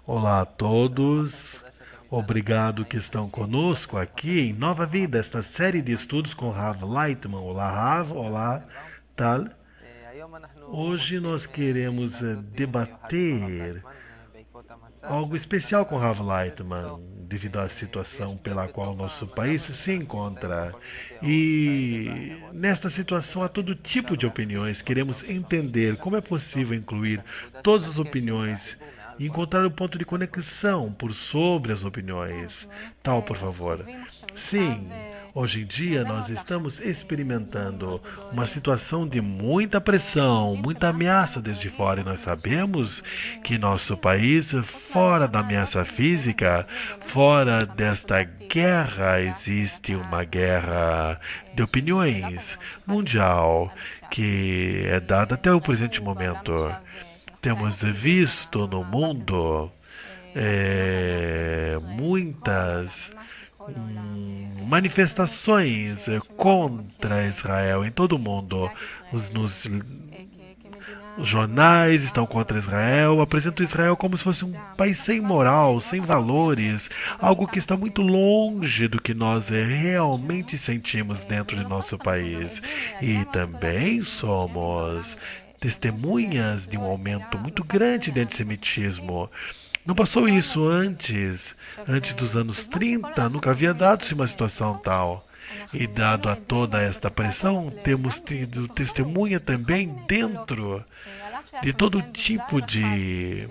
Olá a todos, obrigado que estão conosco aqui em Nova Vida, esta série de estudos com Rav Lightman. Olá Rav, olá Tal. Hoje nós queremos debater algo especial com Rav Lightman, devido à situação pela qual nosso país se encontra. E nesta situação há todo tipo de opiniões. Queremos entender como é possível incluir todas as opiniões e encontrar o ponto de conexão por sobre as opiniões. Tal, por favor. Sim, hoje em dia nós estamos experimentando uma situação de muita pressão, muita ameaça desde fora, e nós sabemos que nosso país, fora da ameaça física, fora desta guerra, existe uma guerra de opiniões mundial que é dada até o presente momento. Temos visto no mundo muitas manifestações contra Israel em todo o mundo. Os jornais estão contra Israel, apresentam Israel como se fosse um país sem moral, sem valores, algo que está muito longe do que nós realmente sentimos dentro de nosso país. E também somos testemunhas de um aumento muito grande de antissemitismo. Não passou isso antes dos anos 30, nunca havia dado-se uma situação tal. E dado a toda esta pressão, temos tido testemunha também dentro de todo tipo de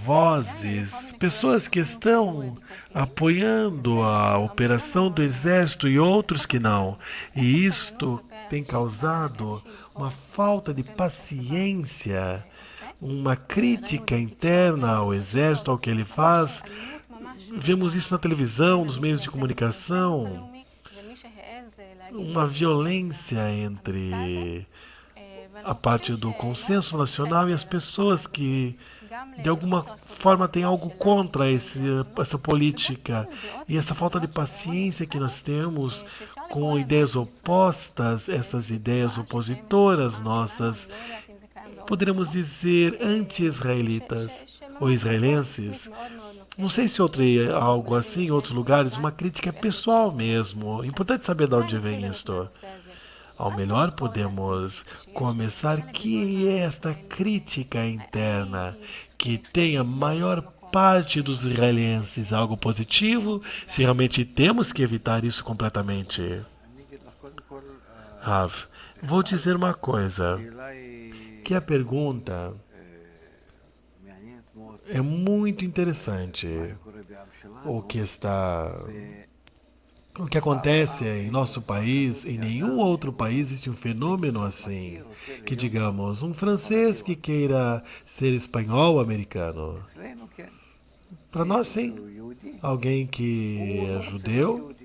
vozes, pessoas que estão apoiando a operação do exército e outros que não. E isto tem causado uma falta de paciência, uma crítica interna ao exército, ao que ele faz. Vemos isso na televisão, nos meios de comunicação, uma violência entre a parte do consenso nacional e as pessoas que de alguma forma têm algo contra essa política, e essa falta de paciência que nós temos com ideias opostas, essas ideias opositoras nossas, poderíamos dizer anti-israelitas ou israelenses. Não sei se algo assim em outros lugares, uma crítica pessoal mesmo. Importante saber de onde vem isto. Ao melhor podemos começar que é esta crítica interna que tem a maior parte dos israelenses algo positivo, se realmente temos que evitar isso completamente. Rav, vou dizer uma coisa, que a pergunta é muito interessante. O que acontece em nosso país, em nenhum outro país existe um fenômeno assim, que digamos, um francês que queira ser espanhol ou americano. Para nós, sim. Alguém que é judeu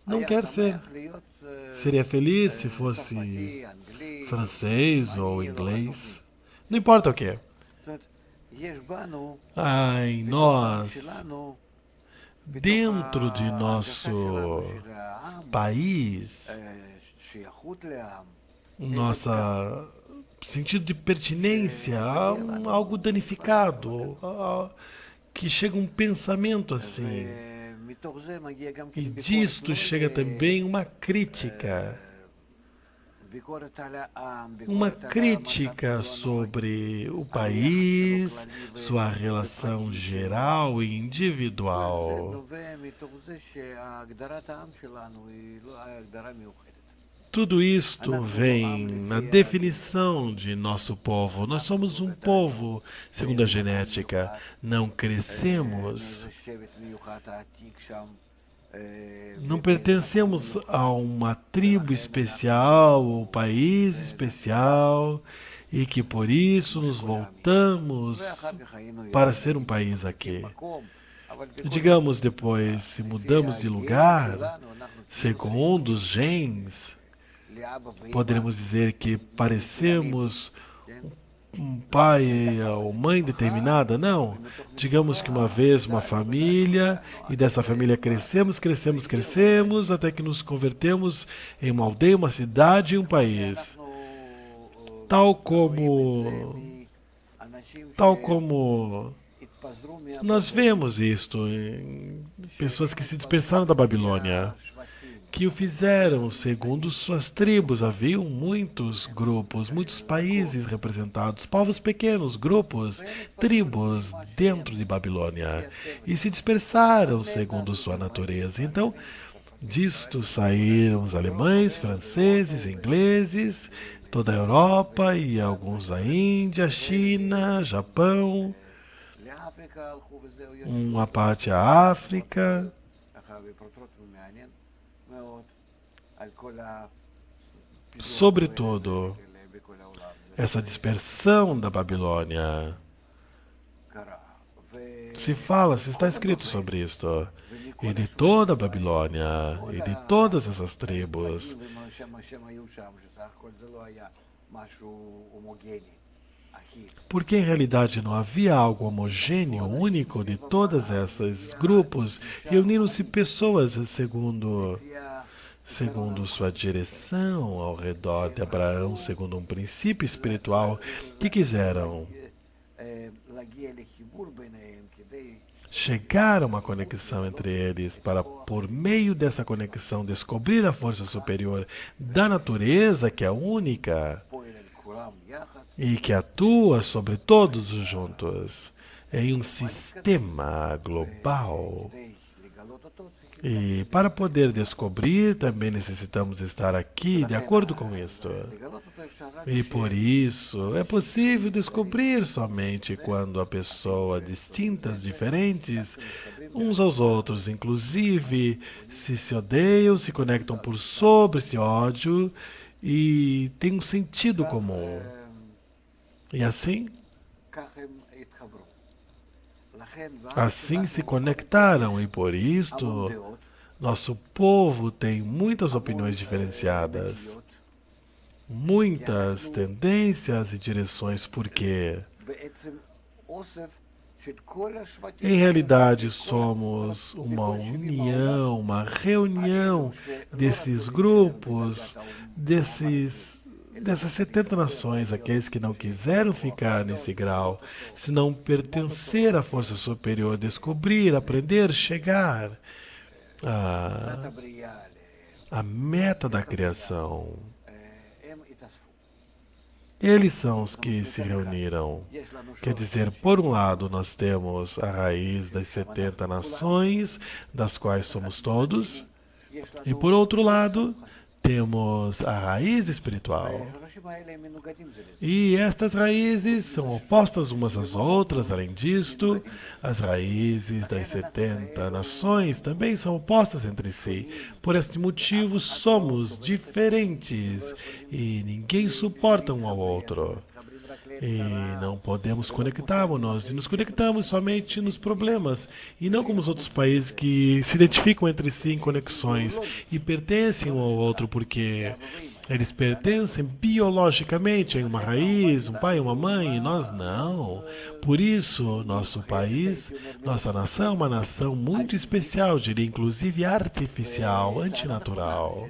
não quer ser. Seria feliz se fosse francês ou inglês. Não importa o que. Em nós, dentro de nosso país, nosso sentido de pertinência a algo danificado, que chega um pensamento assim. E disto chega também uma crítica sobre o país, sua relação geral e individual. Tudo isto vem na definição de nosso povo. Nós somos um povo, segundo a genética. Não crescemos. Não pertencemos a uma tribo especial ou país especial, e que por isso nos voltamos para ser um país aqui. Digamos depois, se mudamos de lugar, segundo os genes, poderemos dizer que parecemos um pai ou mãe determinada? Não. Digamos que uma vez uma família, e dessa família crescemos, até que nos convertemos em uma aldeia, uma cidade e um país. Tal como Nós vemos isto em pessoas que se dispersaram da Babilônia, que o fizeram segundo suas tribos. Haviam muitos grupos, muitos países representados, povos pequenos, grupos, tribos dentro de Babilônia, e se dispersaram segundo sua natureza. Então, disto saíram os alemães, franceses, ingleses, toda a Europa e alguns da Índia, China, Japão, uma parte a África. Sobretudo, essa dispersão da Babilônia. Se está escrito sobre isto. E de toda a Babilônia, e de todas essas tribos. Porque em realidade não havia algo homogêneo, único de todos esses grupos, e uniram-se pessoas segundo sua direção ao redor de Abraão, segundo um princípio espiritual, que quiseram chegar a uma conexão entre eles para, por meio dessa conexão, descobrir a força superior da natureza, que é única e que atua sobre todos juntos em um sistema global. E para poder descobrir, também necessitamos estar aqui de acordo com isto. E por isso, é possível descobrir somente quando a pessoa, distintas, diferentes, uns aos outros, inclusive, se odeiam, se conectam por sobre esse ódio e tem um sentido comum. E assim se conectaram, e por isto nosso povo tem muitas opiniões diferenciadas, muitas tendências e direções, porque em realidade somos uma união, uma reunião desses grupos, dessas 70 nações, aqueles que não quiseram ficar nesse grau, se não pertencer à força superior, descobrir, aprender, chegar à meta da criação. Eles são os que se reuniram. Quer dizer, por um lado, nós temos a raiz das 70 nações, das quais somos todos, e por outro lado, temos a raiz espiritual. E estas raízes são opostas umas às outras. Além disto, as raízes das 70 nações também são opostas entre si. Por este motivo, somos diferentes e ninguém suporta um ao outro. E não podemos conectar-nos, e nos conectamos somente nos problemas, e não como os outros países que se identificam entre si em conexões e pertencem um ao outro porque eles pertencem biologicamente a uma raiz, um pai e uma mãe, e nós não. Por isso, nosso país, nossa nação é uma nação muito especial, diria inclusive artificial, antinatural.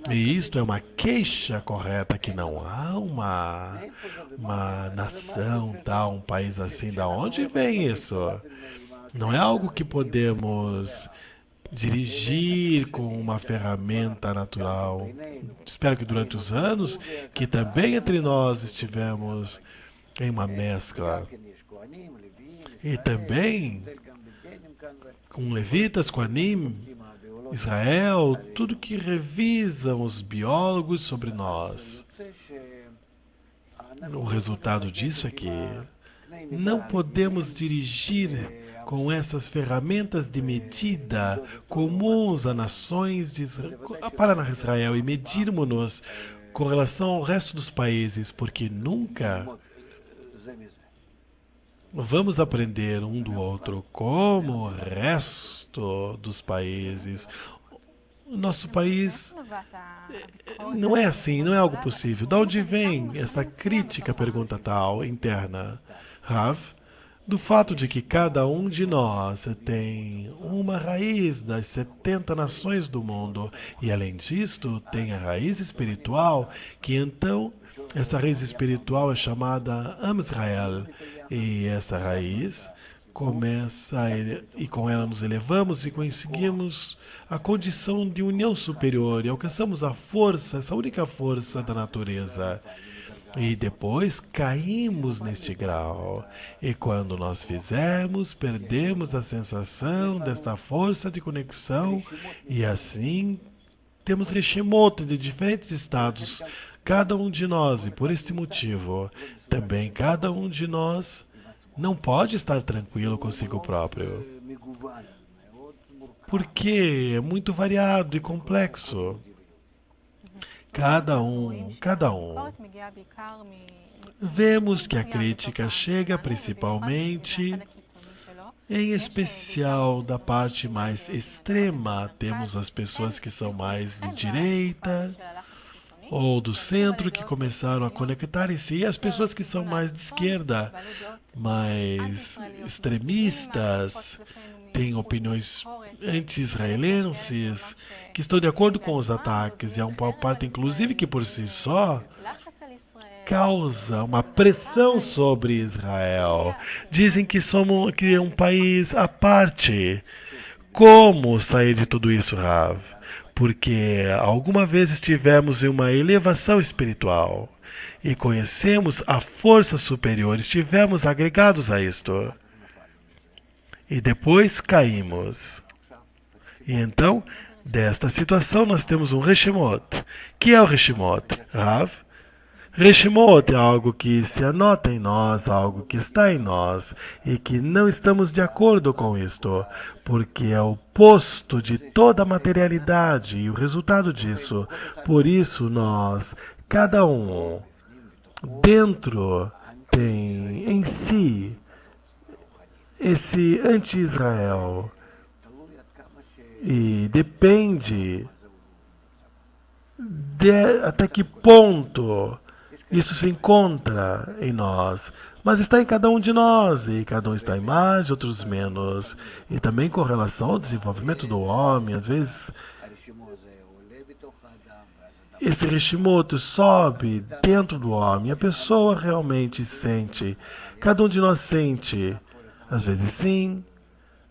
E isto é uma queixa correta, que não há uma nação tal, um país assim. Da onde vem isso? Não é algo que podemos dirigir com uma ferramenta natural. Espero que durante os anos, que também entre nós estivemos em uma mescla. E também com levitas, com Anim, Israel, tudo que revisam os biólogos sobre nós. O resultado disso é que não podemos dirigir com essas ferramentas de medida comuns a nações para Israel e medirmos-nos com relação ao resto dos países, porque nunca vamos aprender um do outro como o resto dos países. O nosso país não é assim, não é algo possível. De onde vem essa crítica, pergunta tal, interna? Rav, do fato de que cada um de nós tem uma raiz das 70 nações do mundo, e além disto tem a raiz espiritual, que então essa raiz espiritual é chamada Am Israel, e essa raiz e com ela nos elevamos e conseguimos a condição de união superior e alcançamos a força, essa única força da natureza. E depois caímos neste grau. E quando nós fizermos, perdemos a sensação desta força de conexão e assim temos Rishimoto de diferentes estados, cada um de nós, e por este motivo, também cada um de nós não pode estar tranquilo consigo próprio. Porque é muito variado e complexo. Cada um. Vemos que a crítica chega principalmente, em especial da parte mais extrema. Temos as pessoas que são mais de direita ou do centro que começaram a conectar em si, e as pessoas que são mais de esquerda, mais extremistas, têm opiniões anti-israelenses, que estão de acordo com os ataques, e há uma parte, inclusive, que por si só causa uma pressão sobre Israel. Dizem que que é um país à parte. Como sair de tudo isso, Rav? Porque alguma vez estivemos em uma elevação espiritual e conhecemos a força superior, estivemos agregados a isto. E depois caímos. E então, desta situação, nós temos um Reshimot. Que é o Reshimot, Rav? Reshimot é algo que se anota em nós, algo que está em nós, e que não estamos de acordo com isto, porque é o oposto de toda a materialidade e o resultado disso. Por isso nós, cada um, dentro, tem em si esse anti-Israel. E depende até que ponto isso se encontra em nós, mas está em cada um de nós, e cada um está em mais, outros menos. E também com relação ao desenvolvimento do homem, às vezes esse Rishimoto sobe dentro do homem, a pessoa realmente sente, cada um de nós sente, às vezes sim,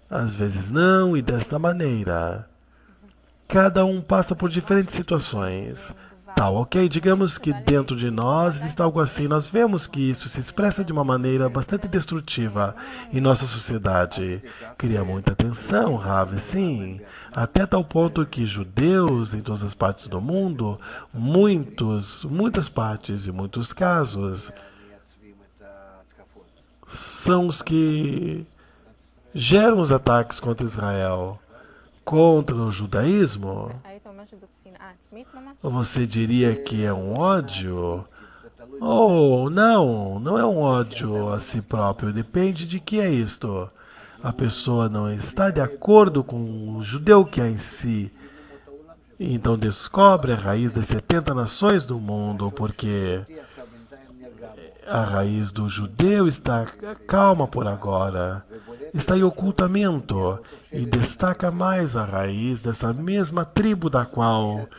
às vezes não, e desta maneira. Cada um passa por diferentes situações. Tal, ok? Digamos que dentro de nós está algo assim. Nós vemos que isso se expressa de uma maneira bastante destrutiva em nossa sociedade. Cria muita tensão, Rav, sim. Até tal ponto que judeus em todas as partes do mundo, muitas partes e muitos casos, são os que geram os ataques contra Israel, contra o judaísmo. Você diria que é um ódio? Oh, não é um ódio a si próprio. Depende de que é isto. A pessoa não está de acordo com o judeu que há em si. Então descobre a raiz das 70 nações do mundo, porque a raiz do judeu está calma por agora. Está em ocultamento e destaca mais a raiz dessa mesma tribo da qual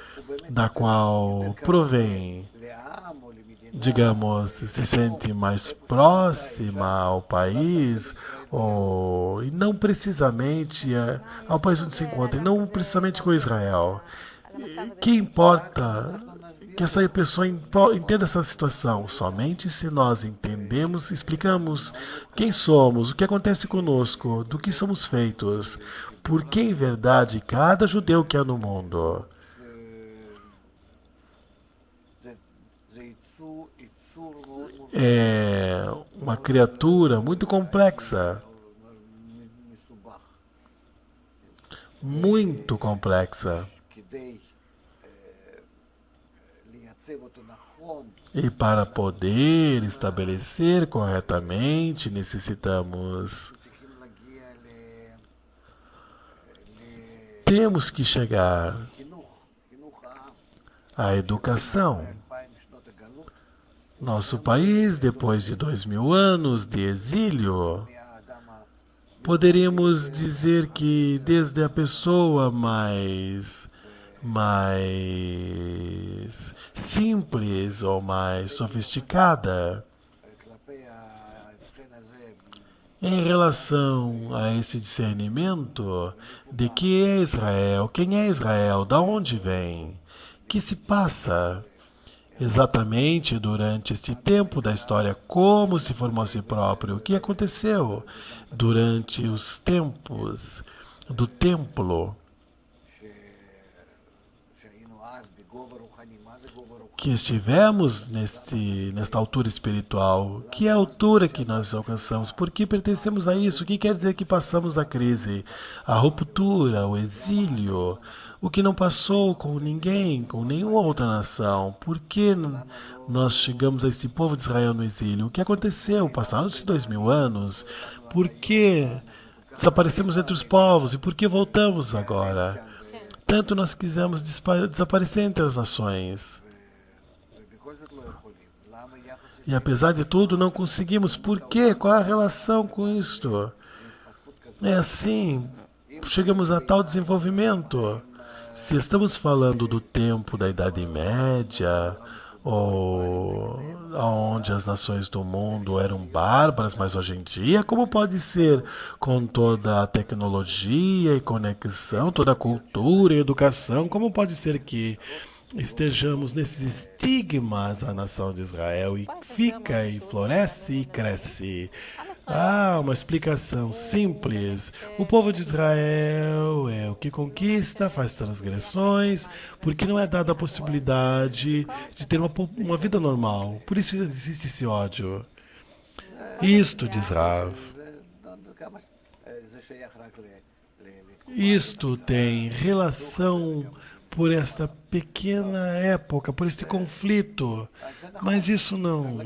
provém, digamos, se sente mais próxima ao país, e não precisamente ao país onde se encontra, e não precisamente com Israel. Que importa que essa pessoa entenda essa situação? Somente se nós entendemos, explicamos quem somos, o que acontece conosco, do que somos feitos, porque em verdade cada judeu que há no mundo é uma criatura muito complexa. Muito complexa. E para poder estabelecer corretamente, temos que chegar à educação. Nosso país, depois de 2000 anos de exílio, poderíamos dizer que desde a pessoa mais simples ou mais sofisticada, Em relação a esse discernimento de que é Israel, quem é Israel, da onde vem, que se passa exatamente durante este tempo da história, como se formou a si próprio, o que aconteceu durante os tempos do templo, que estivemos nesta altura espiritual. Que é a altura que nós alcançamos? Por que pertencemos a isso? O que quer dizer que passamos a crise, a ruptura, o exílio? O que não passou com ninguém, com nenhuma outra nação? Por que nós chegamos a esse povo de Israel no exílio? O que aconteceu? Passaram-se 2000 anos. Por que desaparecemos entre os povos? E por que voltamos agora? Tanto nós quisemos desaparecer entre as nações. E apesar de tudo, não conseguimos. Por quê? Qual é a relação com isto? É assim, chegamos a tal desenvolvimento. Se estamos falando do tempo da Idade Média, ou onde as nações do mundo eram bárbaras, mas hoje em dia, como pode ser com toda a tecnologia e conexão, toda a cultura e educação, como pode ser que estejamos nesses estigmas a nação de Israel e fica e floresce e cresce? Ah, uma explicação simples. O povo de Israel é o que conquista, faz transgressões, porque não é dada a possibilidade de ter uma vida normal. Por isso existe esse ódio. Isto, diz Rav, isto tem relação por esta pequena época, por este conflito. Mas isso não.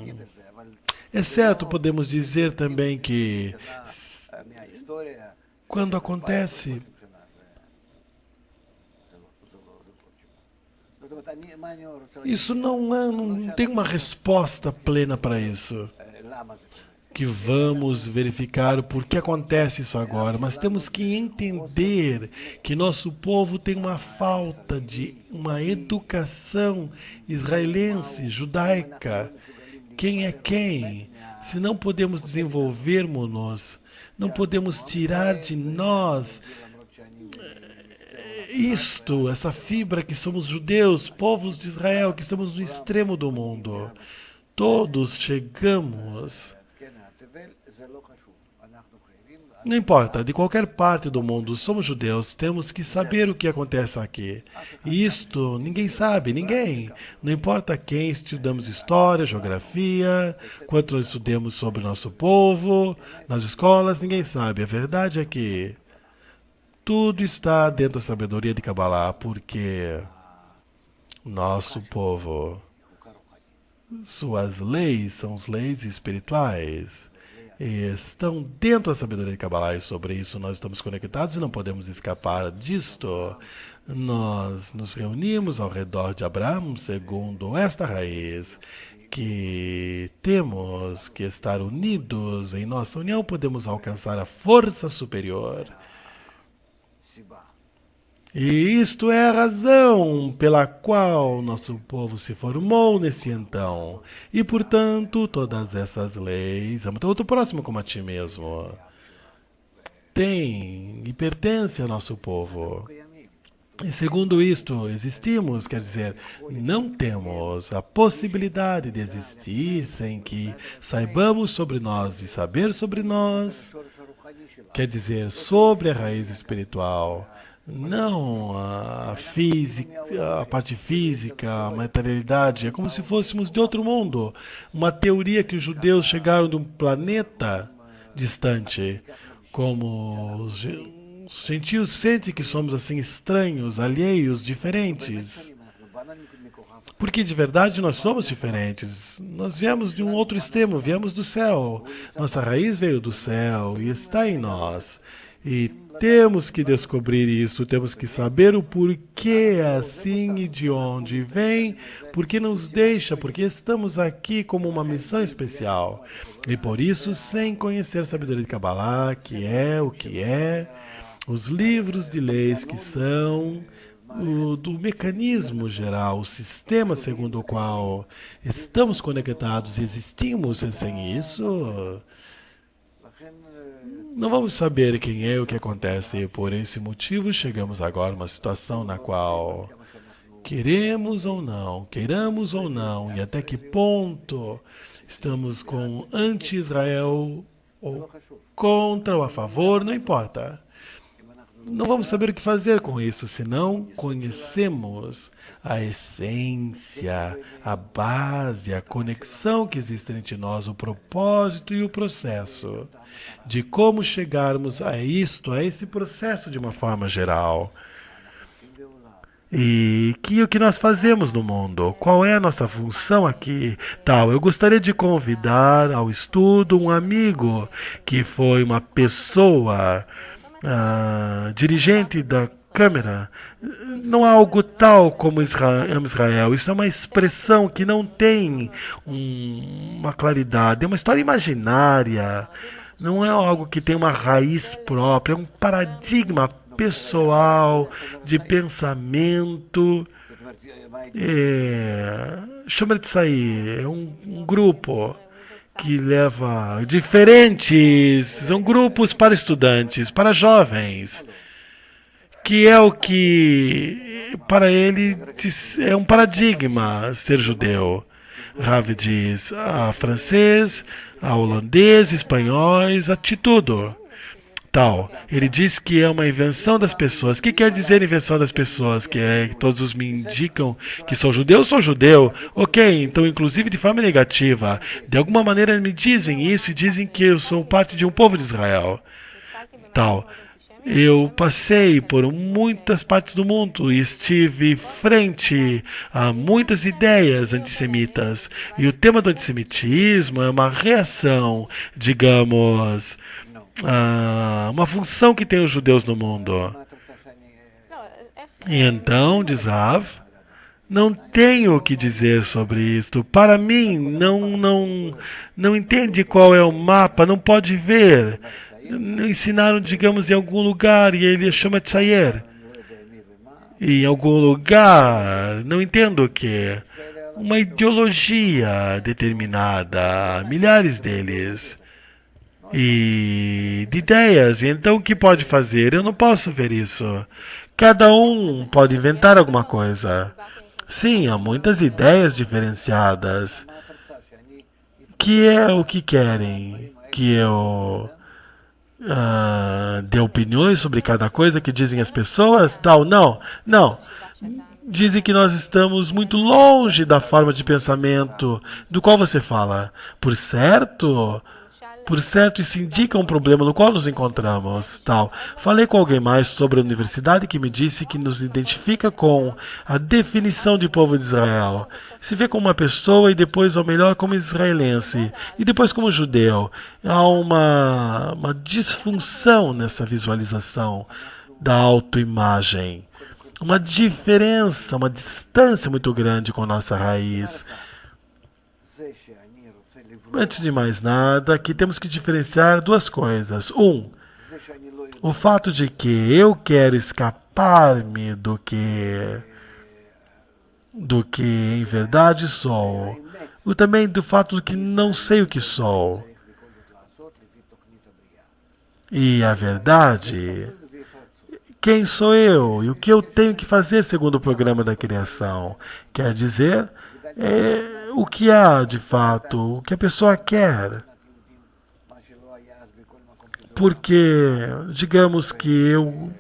É certo, podemos dizer também que quando acontece, isso não tem uma resposta plena para isso. Que vamos verificar o porquê acontece isso agora, mas temos que entender que nosso povo tem uma falta de uma educação israelense, judaica. Quem é quem? Se não podemos desenvolvermos-nos, não podemos tirar de nós isto, essa fibra que somos judeus, povos de Israel, que estamos no extremo do mundo. Todos chegamos. Não importa, de qualquer parte do mundo, somos judeus, temos que saber o que acontece aqui. E isto ninguém sabe, ninguém. Não importa quem estudamos história, geografia, quanto nós estudemos sobre nosso povo, nas escolas, ninguém sabe. A verdade é que tudo está dentro da sabedoria de Kabbalah, porque nosso povo, suas leis são as leis espirituais. Estão dentro da sabedoria de Kabbalah e sobre isso nós estamos conectados e não podemos escapar disto. Nós nos reunimos ao redor de Abraão segundo esta raiz, que temos que estar unidos. Em nossa união podemos alcançar a força superior. E isto é a razão pela qual nosso povo se formou nesse então. E, portanto, todas essas leis, ama o próximo como a ti mesmo, tem e pertence ao nosso povo. E segundo isto, existimos, quer dizer, não temos a possibilidade de existir sem que saibamos sobre nós e saber sobre nós, quer dizer, sobre a raiz espiritual. Não a física, a parte física, a materialidade. É como se fôssemos de outro mundo. Uma teoria que os judeus chegaram de um planeta distante. Como os gentios sentem que somos assim estranhos, alheios, diferentes. Porque de verdade nós somos diferentes. Nós viemos de um outro extremo, viemos do céu. Nossa raiz veio do céu e está em nós. E temos que descobrir isso, temos que saber o porquê é assim e de onde vem, porque nos deixa, porque estamos aqui como uma missão especial. E por isso, sem conhecer a sabedoria de Kabbalah, que é o que é, os livros de leis que são do mecanismo geral, o sistema segundo o qual estamos conectados e existimos, sem isso, Não vamos saber quem é o que acontece, e por esse motivo chegamos agora a uma situação na qual queiramos ou não, e até que ponto estamos com anti-Israel ou contra ou a favor, não importa. Não vamos saber o que fazer com isso se não conhecemos a essência, a base, a conexão que existe entre nós, o propósito e o processo de como chegarmos a isto, a esse processo de uma forma geral. E o que nós fazemos no mundo? Qual é a nossa função aqui? Tal, eu gostaria de convidar ao estudo um amigo que foi uma pessoa dirigente da Câmara. Não há algo tal como Israel. Isso é uma expressão que não tem uma claridade. É uma história imaginária. Não é algo que tem uma raiz própria. É um paradigma pessoal de pensamento. Chama de sair. É um grupo que leva diferentes, são grupos para estudantes, para jovens, que é o que para ele é um paradigma ser judeu. Rav diz francês, holandês, espanhóis, tudo. Tal. Ele diz que é uma invenção das pessoas. O que quer dizer invenção das pessoas? Que todos me indicam que sou judeu? Ok, então inclusive de forma negativa. De alguma maneira me dizem isso e dizem que eu sou parte de um povo de Israel. Tal. Eu passei por muitas partes do mundo e estive frente a muitas ideias antissemitas. E o tema do antissemitismo é uma reação, digamos, uma função que tem os judeus no mundo. E então, diz Rav, não tenho o que dizer sobre isto. Para mim, não entende qual é o mapa, não pode ver. Ensinaram, digamos, em algum lugar e ele chama de Tsayer. E em algum lugar, não entendo o que. Uma ideologia determinada, milhares deles. E de ideias. E então o que pode fazer? Eu não posso ver isso. Cada um pode inventar alguma coisa. Sim, há muitas ideias diferenciadas. Que é o que querem? Que eu dê opiniões sobre cada coisa que dizem as pessoas? Tal, não. Dizem que nós estamos muito longe da forma de pensamento do qual você fala. Por certo, isso indica um problema no qual nos encontramos. Tal. Falei com alguém mais sobre a universidade que me disse que nos identifica com a definição de povo de Israel. Se vê como uma pessoa e depois, ou melhor, como israelense. E depois como judeu. Há uma disfunção nessa visualização da autoimagem. Uma diferença, uma distância muito grande com a nossa raiz. Antes de mais nada, aqui temos que diferenciar duas coisas. O fato de que eu quero escapar-me do que em verdade sou. E também do fato de que não sei o que sou. E a verdade, quem sou eu e o que eu tenho que fazer segundo o programa da criação. Quer dizer, o que há de fato, o que a pessoa quer. Porque, digamos que eu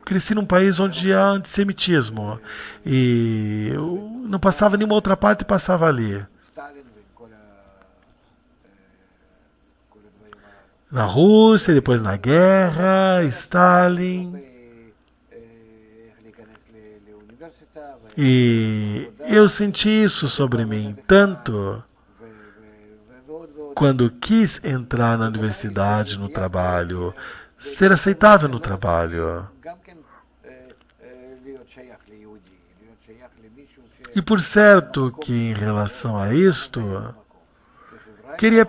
cresci num país onde há antissemitismo e eu não passava nenhuma outra parte e passava ali. Na Rússia, depois na guerra, Stalin. E eu senti isso sobre mim tanto quando quis entrar na universidade, no trabalho, ser aceitável no trabalho. E por certo que em relação a isto, eu queria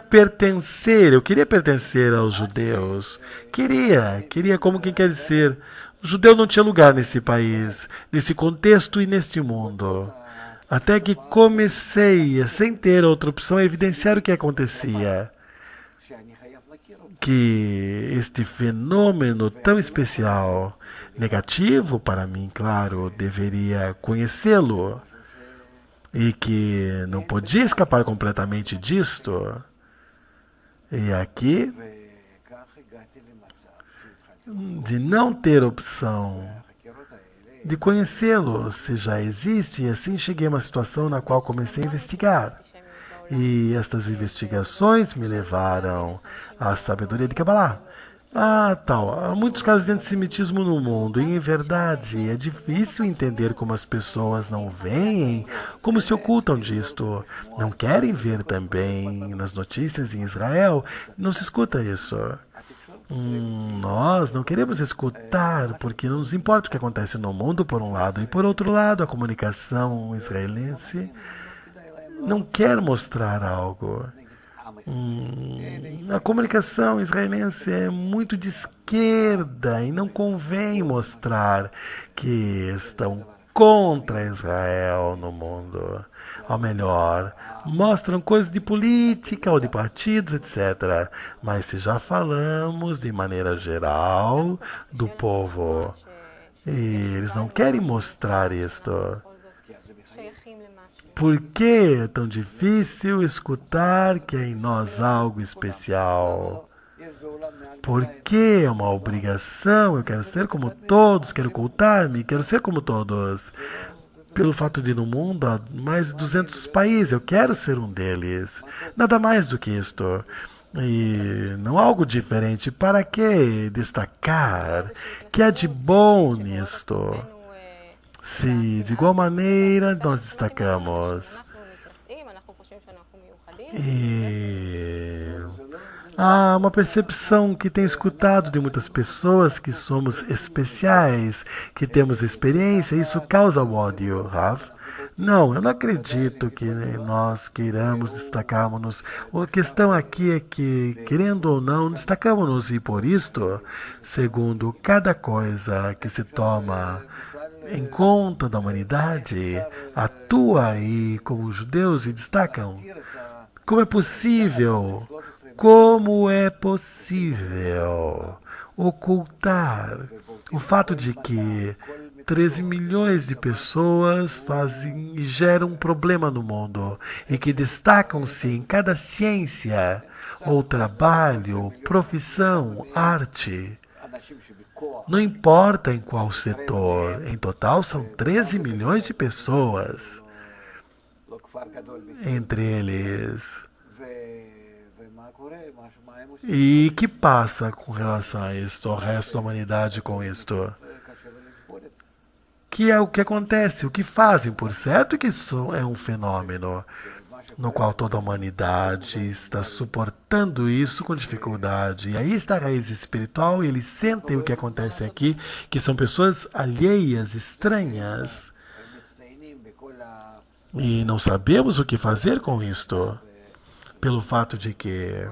pertencer aos judeus. Queria como quem quer dizer. O judeu não tinha lugar nesse país, nesse contexto e neste mundo. Até que comecei, sem ter outra opção, a evidenciar o que acontecia. que este fenômeno tão especial, negativo para mim, claro, deveria conhecê-lo e que não podia escapar completamente disto. E aqui, de não ter opção de conhecê-lo, se já existe, e assim cheguei a uma situação na qual comecei a investigar. E estas investigações me levaram à sabedoria de Kabbalah. Há muitos casos de antissemitismo no mundo, e em verdade é difícil entender como as pessoas não veem, como se ocultam disto. Não querem ver também nas notícias em Israel, não se escuta isso. Nós não queremos escutar, porque não nos importa o que acontece no mundo, por um lado, e por outro lado, a comunicação israelense não quer mostrar algo. A comunicação israelense é muito de esquerda e não convém mostrar que estão contra Israel no mundo. Ou melhor, mostram coisas de política ou de partidos, etc. Mas se já falamos de maneira geral do povo, e eles não querem mostrar isto. Por que é tão difícil escutar que é em nós algo especial? Por que é uma obrigação? Eu quero ser como todos, quero ocultar-me, quero ser como todos. Pelo fato de no mundo há mais de 200 países, eu quero ser um deles. Nada mais do que isto. E não algo diferente. Para que destacar? Que há de bom nisto? Se de igual maneira nós destacamos. E há uma percepção que tenho escutado de muitas pessoas que somos especiais, que temos experiência, isso causa o ódio, Rav. Não, eu não acredito que nós queiramos destacarmos-nos. A questão aqui é que, querendo ou não, destacamos-nos e por isto, segundo cada coisa que se toma em conta da humanidade, atua aí como os judeus e destacam. Como é possível? Como é possível ocultar o fato de que 13 milhões de pessoas fazem e geram um problema no mundo e que destacam-se em cada ciência ou trabalho, profissão, arte? Não importa em qual setor, em total são 13 milhões de pessoas. Entre eles. E que passa com relação a isto, ao resto da humanidade com isto? Que é o que acontece, o que fazem, por certo que isso é um fenômeno no qual toda a humanidade está suportando isso com dificuldade. E aí está a raiz espiritual e eles sentem o que acontece aqui, que são pessoas alheias, estranhas. E não sabemos o que fazer com isto, pelo fato de que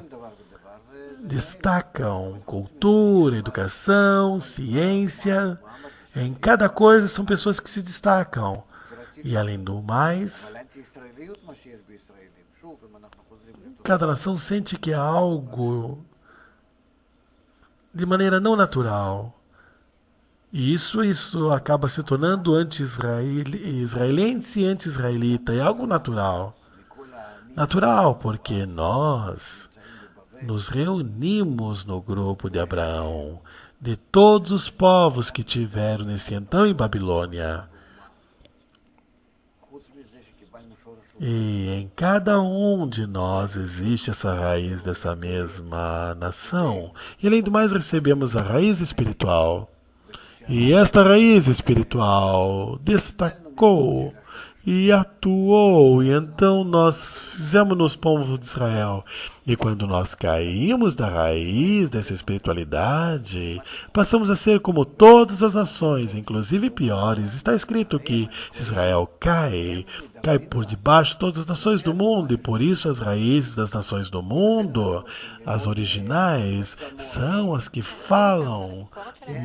destacam cultura, educação, ciência. Em cada coisa são pessoas que se destacam. E além do mais, cada nação sente que é algo de maneira não natural. E isso acaba se tornando anti-israelense e anti-israelita. É algo natural. Natural, porque nós nos reunimos no grupo de Abraão, de todos os povos que tiveram nesse então em Babilônia. E em cada um de nós existe essa raiz dessa mesma nação. E além do mais, recebemos a raiz espiritual. E esta raiz espiritual destacou e atuou, e então nós fizemos-nos povos de Israel. E quando nós caímos da raiz dessa espiritualidade, passamos a ser como todas as nações, inclusive piores. Está escrito que se Israel cai por debaixo de todas as nações do mundo, e por isso as raízes das nações do mundo, as originais, são as que falam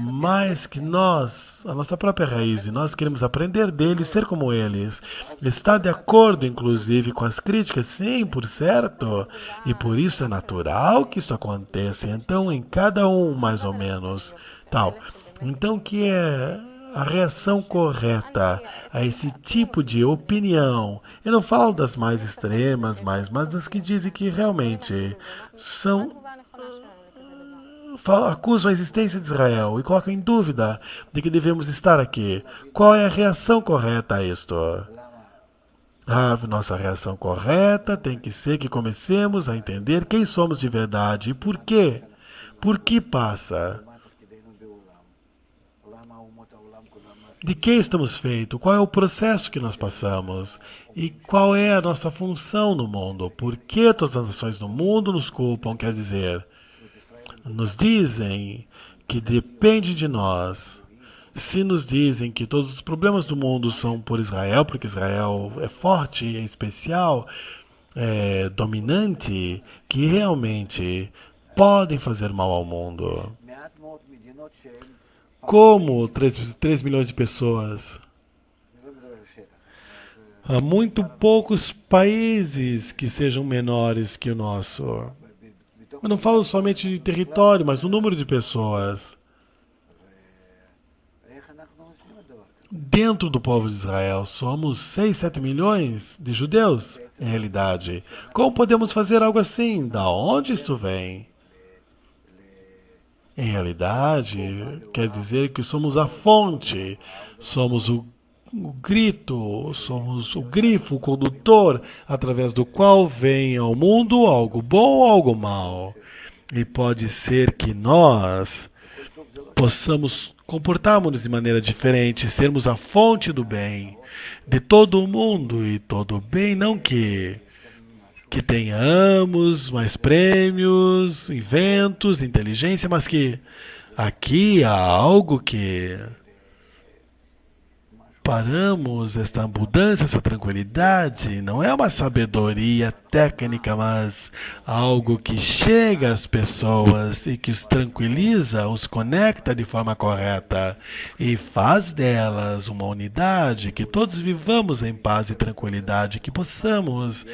mais que nós, a nossa própria raiz, e nós queremos aprender deles, ser como eles, estar de acordo, inclusive, com as críticas, sim, por certo, e por por isso é natural que isso aconteça. Então, em cada um, mais ou menos, tal. Então, que é a reação correta a esse tipo de opinião? Eu não falo das mais extremas, mas das que dizem que realmente são acusam a existência de Israel e colocam em dúvida de que devemos estar aqui. Qual é a reação correta a isto? A nossa reação correta tem que ser que comecemos a entender quem somos de verdade e por quê. Por que passa? De que estamos feitos? Qual é o processo que nós passamos? E qual é a nossa função no mundo? Por que todas as nações do mundo nos culpam? Quer dizer, nos dizem que depende de nós. Se nos dizem que todos os problemas do mundo são por Israel, porque Israel é forte, é especial, é dominante, que realmente podem fazer mal ao mundo. Como 3 milhões de pessoas? Há muito poucos países que sejam menores que o nosso. Eu não falo somente de território, mas do número de pessoas. Dentro do povo de Israel, somos 6, 7 milhões de judeus, em realidade. Como podemos fazer algo assim? Da onde isto vem? Em realidade, quer dizer que somos a fonte, somos o grito, somos o grifo, o condutor, através do qual vem ao mundo algo bom ou algo mal. E pode ser que nós possamos comportarmos-nos de maneira diferente, sermos a fonte do bem de todo o mundo, e todo o bem não que tenhamos mais prêmios, inventos, inteligência, mas que aqui há algo que paramos esta mudança, essa tranquilidade. Não é uma sabedoria técnica, mas algo que chega às pessoas e que os tranquiliza, os conecta de forma correta e faz delas uma unidade, que todos vivamos em paz e tranquilidade, que possamos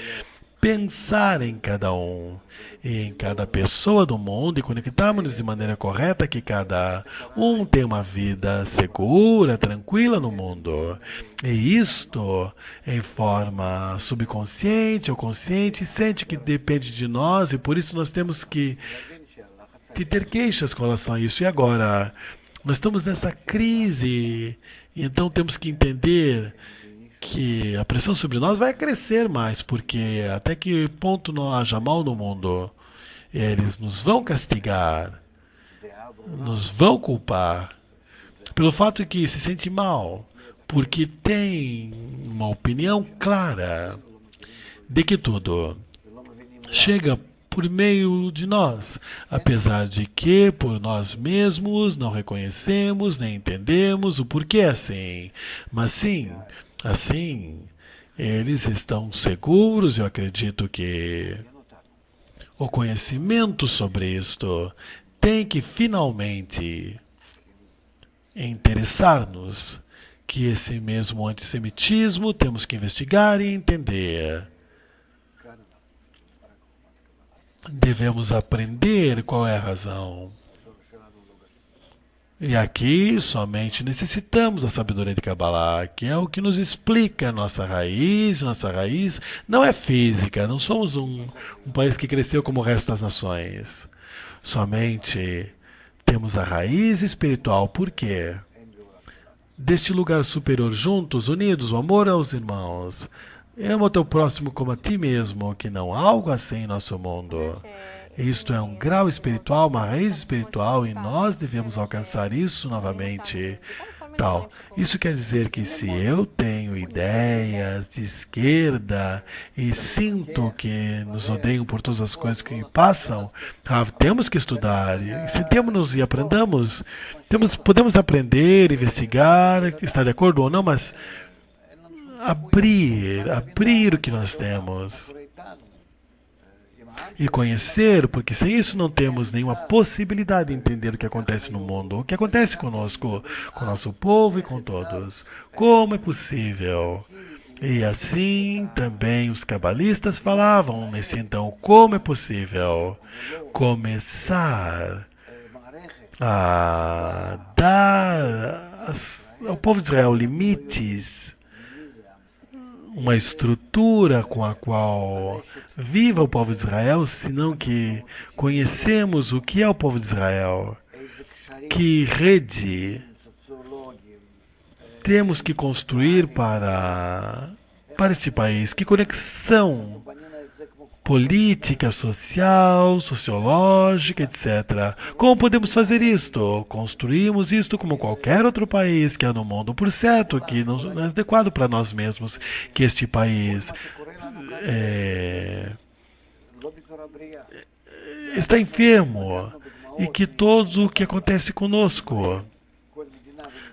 pensar em cada um e em cada pessoa do mundo e conectarmos de maneira correta, que cada um tem uma vida segura, tranquila no mundo. E isto, em forma subconsciente ou consciente, sente que depende de nós, e por isso nós temos que ter queixas com relação a isso. E agora, nós estamos nessa crise, e então temos que entender que a pressão sobre nós vai crescer mais, porque até que ponto não haja mal no mundo, eles nos vão castigar, nos vão culpar, pelo fato de que se sente mal, porque tem uma opinião clara de que tudo chega por meio de nós, apesar de que por nós mesmos não reconhecemos nem entendemos o porquê assim. Mas sim, assim, eles estão seguros. Eu acredito que o conhecimento sobre isto tem que finalmente interessar-nos, que esse mesmo antissemitismo temos que investigar e entender. Devemos aprender qual é a razão. E aqui somente necessitamos da sabedoria de Kabbalah, que é o que nos explica a nossa raiz. Nossa raiz não é física, não somos um país que cresceu como o resto das nações. Somente temos a raiz espiritual. Por quê? Deste lugar superior, juntos, unidos, o amor aos irmãos. Ama o teu próximo como a ti mesmo, que não há algo assim em nosso mundo. Isto é um grau espiritual, uma raiz espiritual, e nós devemos alcançar isso novamente. Isso quer dizer que se eu tenho ideias de esquerda e sinto que nos odeiam por todas as coisas que me passam, temos que estudar, sentemos-nos e aprendamos. Podemos aprender, investigar, estar de acordo ou não, mas abrir o que nós temos e conhecer, porque sem isso não temos nenhuma possibilidade de entender o que acontece no mundo, o que acontece conosco, com o nosso povo e com todos. Como é possível E assim também os cabalistas falavam nesse então, como é possível começar a dar ao povo de Israel limites, uma estrutura com a qual viva o povo de Israel, senão que conhecemos o que é o povo de Israel, que rede temos que construir para este país, que conexão política, social, sociológica, etc. Como podemos fazer isto? Construímos isto como qualquer outro país que há no mundo. Por certo que não é adequado para nós mesmos que este país está enfermo e que tudo o que acontece conosco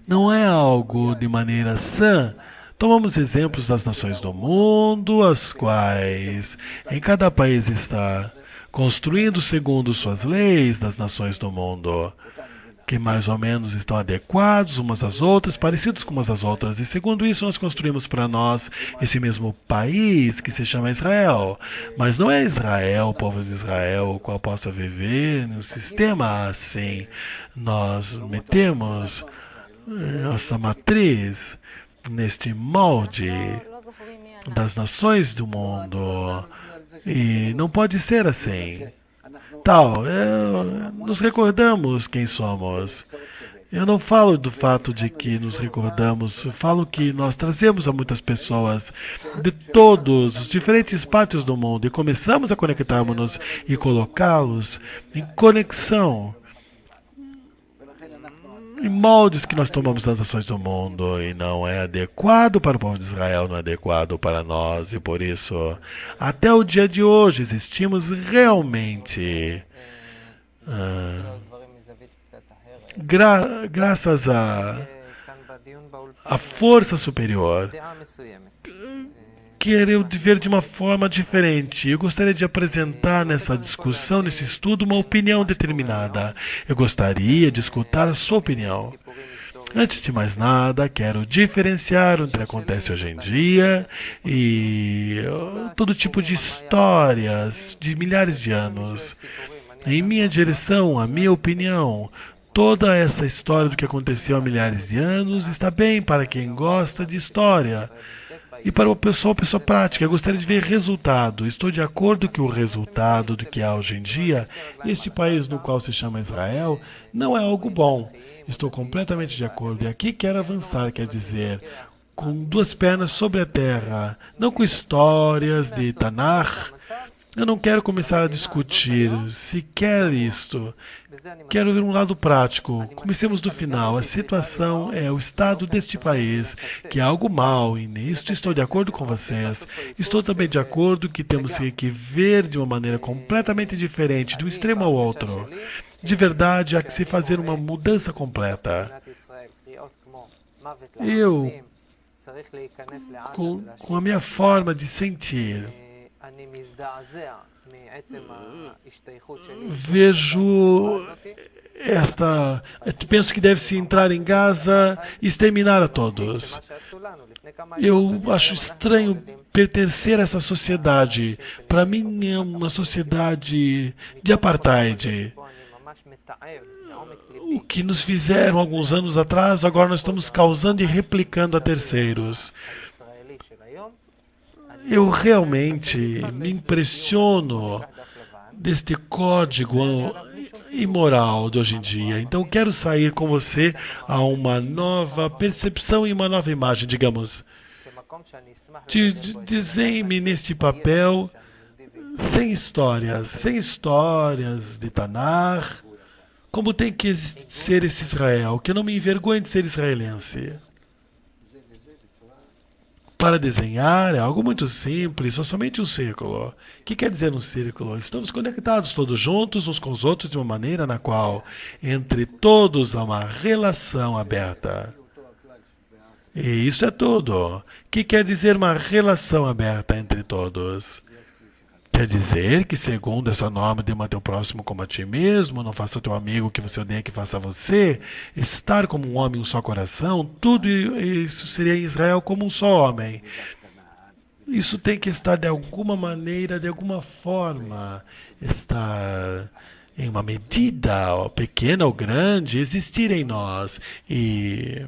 não é algo de maneira sã. Tomamos exemplos das nações do mundo, as quais em cada país está construindo segundo suas leis das nações do mundo, que mais ou menos estão adequados umas às outras, parecidos com umas às outras, e segundo isso nós construímos para nós esse mesmo país que se chama Israel. Mas não é Israel, o povo de Israel, o qual possa viver num sistema assim. Nós metemos nossa matriz neste molde das nações do mundo. E não pode ser assim. Nos recordamos quem somos. Eu não falo do fato de que nos recordamos, eu falo que nós trazemos a muitas pessoas de todos os diferentes partes do mundo e começamos a conectarmos-nos e colocá-los em conexão em moldes que nós tomamos das nações do mundo, e não é adequado para o povo de Israel, não é adequado para nós, e por isso, até o dia de hoje, existimos realmente graças à força superior, querer ver de uma forma diferente. Eu gostaria de apresentar nessa discussão, nesse estudo, uma opinião determinada. Eu gostaria de escutar a sua opinião. Antes de mais nada, quero diferenciar o que acontece hoje em dia e todo tipo de histórias de milhares de anos. Em minha direção, a minha opinião, toda essa história do que aconteceu há milhares de anos está bem para quem gosta de história. E para uma pessoa prática, eu gostaria de ver resultado. Estou de acordo que o resultado do que há hoje em dia, este país no qual se chama Israel, não é algo bom. Estou completamente de acordo. E aqui quero avançar, quer dizer, com duas pernas sobre a terra, não com histórias de Tanakh. Eu não quero começar a discutir sequer isto. Quero ver um lado prático. Comecemos do final. A situação é o estado deste país, que é algo mal, e nisto estou de acordo com vocês. Estou também de acordo que temos que ver de uma maneira completamente diferente, de um extremo ao outro. De verdade, há que se fazer uma mudança completa. Eu, com a minha forma de sentir, vejo penso que deve-se entrar em Gaza e exterminar a todos. Eu acho estranho pertencer a essa sociedade. Para mim é uma sociedade de apartheid. O que nos fizeram alguns anos atrás, agora nós estamos causando e replicando a terceiros. Eu realmente me impressiono deste código imoral de hoje em dia. Então quero sair com você a uma nova percepção e uma nova imagem, digamos. Desenhe-me neste papel sem histórias de Tanakh, como tem que ser esse Israel, que eu não me envergonhe de ser israelense. Para desenhar é algo muito simples, somente um círculo. O que quer dizer um círculo? Estamos conectados todos juntos uns com os outros de uma maneira na qual entre todos há uma relação aberta. E isso é tudo. O que quer dizer uma relação aberta entre todos? Quer dizer que, segundo essa norma de amar teu próximo como a ti mesmo, não faça teu amigo que você odeia que faça a você, estar como um homem, um só coração, tudo isso seria em Israel como um só homem. Isso tem que estar de alguma maneira, de alguma forma, estar em uma medida, ó, pequena ou grande, existir em nós. E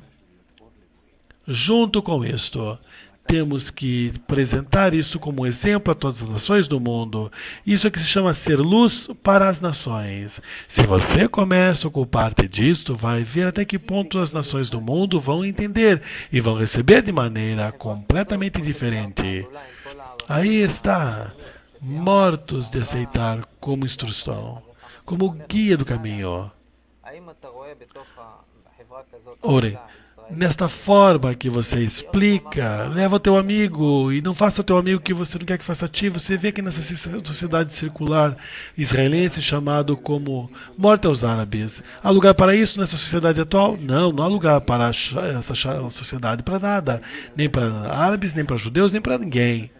junto com isto, temos que apresentar isso como exemplo a todas as nações do mundo. Isso é que se chama ser luz para as nações. Se você começa a ocupar parte disto, vai ver até que ponto as nações do mundo vão entender e vão receber de maneira completamente diferente. Aí está, mortos de aceitar como instrução, como guia do caminho. Ore, nesta forma que você explica, leva o teu amigo e não faça o teu amigo que você não quer que faça a ti. Você vê que nessa sociedade circular israelense chamado como morte aos árabes, há lugar para isso nessa sociedade atual? Não, não há lugar para essa sociedade, para nada. Nem para árabes, nem para judeus, nem para ninguém.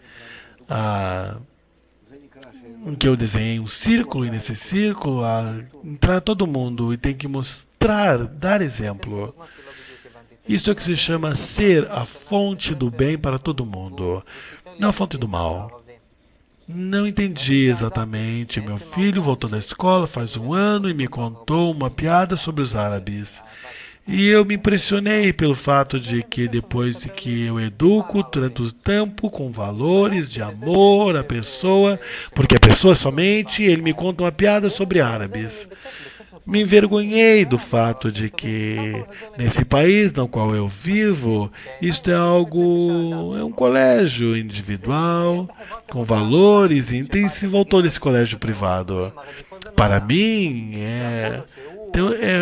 Em que eu desenhei um círculo e nesse círculo entrar todo mundo e tem que mostrar, dar exemplo. Isto é que se chama ser a fonte do bem para todo mundo, não a fonte do mal. Não entendi exatamente. Meu filho voltou da escola faz um ano e me contou uma piada sobre os árabes. E eu me impressionei pelo fato de que depois de que eu educo durante o tempo com valores de amor à pessoa, porque a pessoa somente, ele me conta uma piada sobre árabes. Me envergonhei do fato de que nesse país no qual eu vivo, isto é um colégio individual, com valores, e então se voltou desse colégio privado. Para mim, é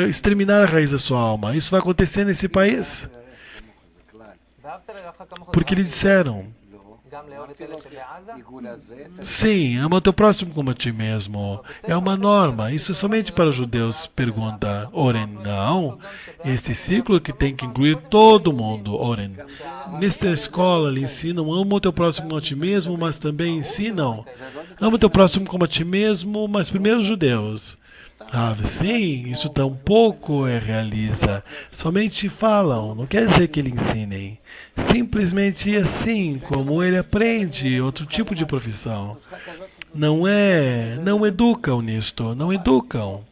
exterminar a raiz da sua alma. Isso vai acontecer nesse país. Porque eles disseram, sim, ama o teu próximo como a ti mesmo. É uma norma. Isso é somente para os judeus, pergunta Oren. Não. Este ciclo que tem que incluir todo mundo, Oren. Nesta escola, lhe ensinam, ama o teu próximo como a ti mesmo, mas também ensinam, ama o teu próximo como a ti mesmo, mas primeiro os judeus. Sim, isso tampouco realiza. Somente falam, não quer dizer que lhe ensinem. Simplesmente assim, como ele aprende outro tipo de profissão. Não educam nisto, não educam.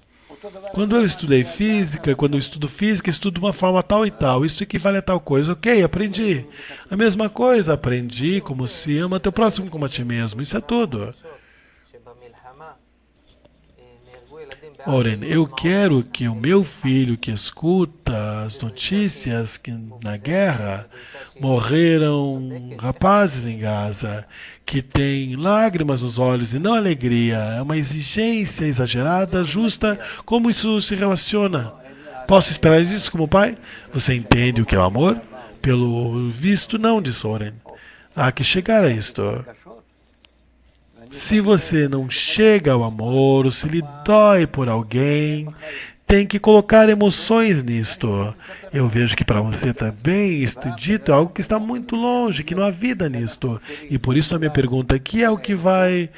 Quando eu estudei física, quando eu estudo física, estudo de uma forma tal e tal. Isso equivale a tal coisa. Ok, aprendi. A mesma coisa, aprendi como se ama teu próximo como a ti mesmo. Isso é tudo. Oren, eu quero que o meu filho que escuta as notícias que na guerra morreram rapazes em Gaza, que têm lágrimas nos olhos e não alegria, é uma exigência exagerada, justa, como isso se relaciona? Posso esperar isso como pai? Você entende o que é o amor? Pelo visto, não, disse Oren. Há que chegar a isto. Se você não chega ao amor, ou se lhe dói por alguém, tem que colocar emoções nisto. Eu vejo que para você também isto dito é algo que está muito longe, que não há vida nisto. E por isso a minha pergunta aqui é o que vai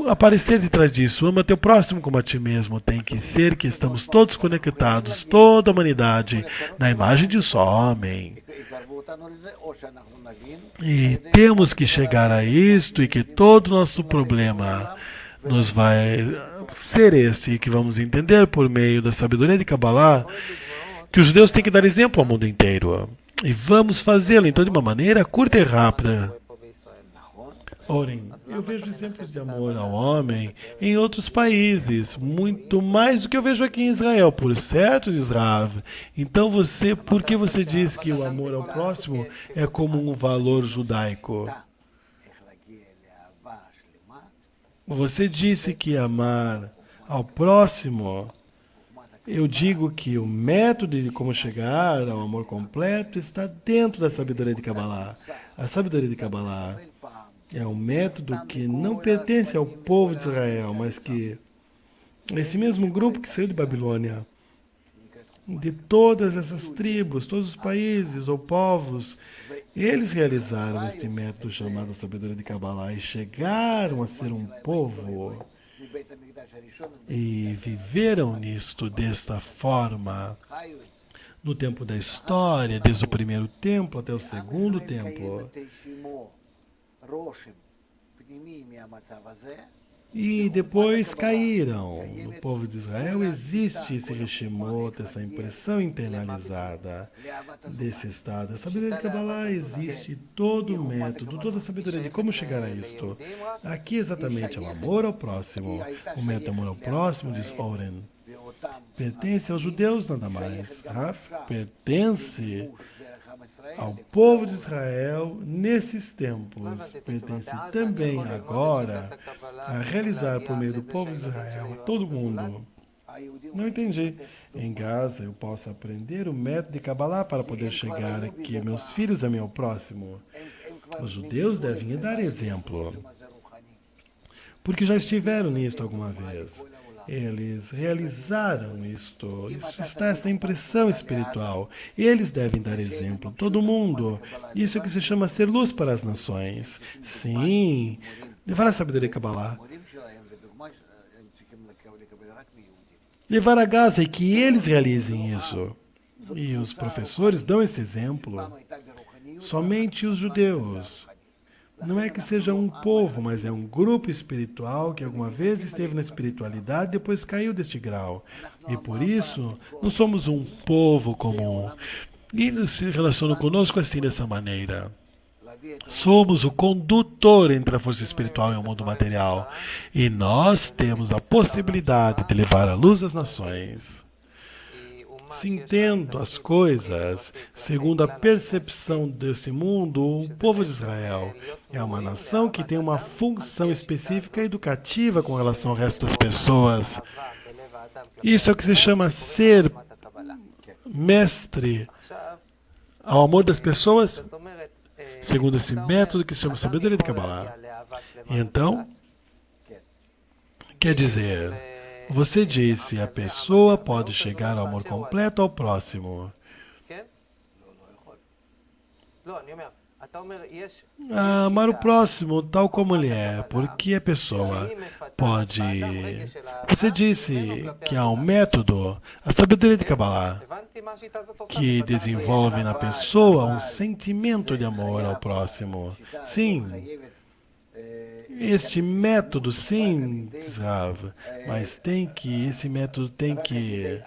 aparecer de trás disso. Ama teu próximo como a ti mesmo. Tem que ser que estamos todos conectados, toda a humanidade, na imagem de um só homem. E temos que chegar a isto e que todo o nosso problema nos vai ser esse que vamos entender por meio da sabedoria de Kabbalah, que os judeus têm que dar exemplo ao mundo inteiro. E vamos fazê-lo então de uma maneira curta e rápida. Oren, eu vejo exemplos de amor ao homem em outros países, muito mais do que eu vejo aqui em Israel, por certo, Israel. Então por que você diz que o amor ao próximo é como um valor judaico? Você disse que amar ao próximo, eu digo que o método de como chegar ao amor completo está dentro da sabedoria de Kabbalah. A sabedoria de Kabbalah é um método que não pertence ao povo de Israel, mas que esse mesmo grupo que saiu de Babilônia, de todas essas tribos, todos os países ou povos, eles realizaram este método chamado sabedoria de Kabbalah e chegaram a ser um povo e viveram nisto desta forma no tempo da história, desde o primeiro templo até o segundo templo. E depois caíram. No povo de Israel existe esse Reshimot, essa impressão internalizada desse estado. A sabedoria de Kabbalah existe todo o método, toda a sabedoria de como chegar a isto. Aqui exatamente é o amor ao próximo. O método amor ao próximo, diz Oren, pertence aos judeus nada mais. Raf pertence ao povo de Israel nesses tempos. Pertence também agora a realizar por meio do povo de Israel a todo mundo. Não entendi. Em Gaza eu posso aprender o método de Kabbalah para poder chegar aqui, meus filhos a meu próximo. Os judeus devem dar exemplo, porque já estiveram nisto alguma vez. Eles realizaram isto. Isso está essa impressão espiritual. Eles devem dar exemplo. Todo mundo. Isso é o que se chama ser luz para as nações. Sim. Levar a sabedoria Kabbalah. Levar a Gaza e que eles realizem isso. E os professores dão esse exemplo. Somente os judeus. Não é que seja um povo, mas é um grupo espiritual que alguma vez esteve na espiritualidade e depois caiu deste grau. E por isso, não somos um povo comum. E eles se relacionam conosco assim, dessa maneira. Somos o condutor entre a força espiritual e o mundo material. E nós temos a possibilidade de levar a luz às nações. Se entendo as coisas segundo a percepção desse mundo, o povo de Israel é uma nação que tem uma função específica educativa com relação ao resto das pessoas. Isso é o que se chama ser mestre ao amor das pessoas, segundo esse método que se chama sabedoria de Kabbalah. Então, quer dizer, você disse, a pessoa pode chegar ao amor completo ao próximo. Amar o próximo tal como ele é, porque a pessoa pode... Você disse que há um método, a sabedoria de Kabbalah, que desenvolve na pessoa um sentimento de amor ao próximo. Sim. Este método, sim, Rav, mas esse método tem que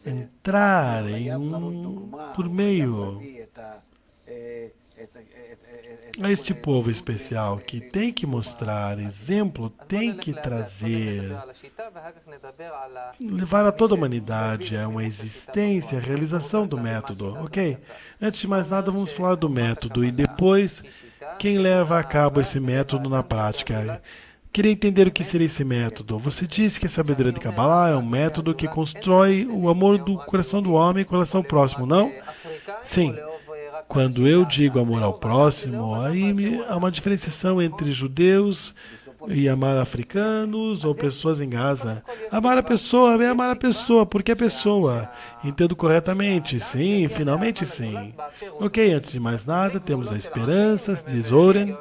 entrar por meio a este povo especial que tem que mostrar exemplo, tem que trazer, levar a toda a humanidade a uma existência, a realização do método. Ok? Antes de mais nada, vamos falar do método e depois quem leva a cabo esse método na prática. Queria entender o que seria esse método. Você disse que a sabedoria de Kabbalah é um método que constrói o amor do coração do homem com relação ao próximo, não? Sim. Quando eu digo amor ao próximo, aí há uma diferenciação entre judeus e amar africanos ou pessoas em Gaza. Amar a pessoa é amar a pessoa, porque é pessoa. Entendo corretamente? Sim, finalmente sim. Ok, antes de mais nada, temos a esperança, diz Oren,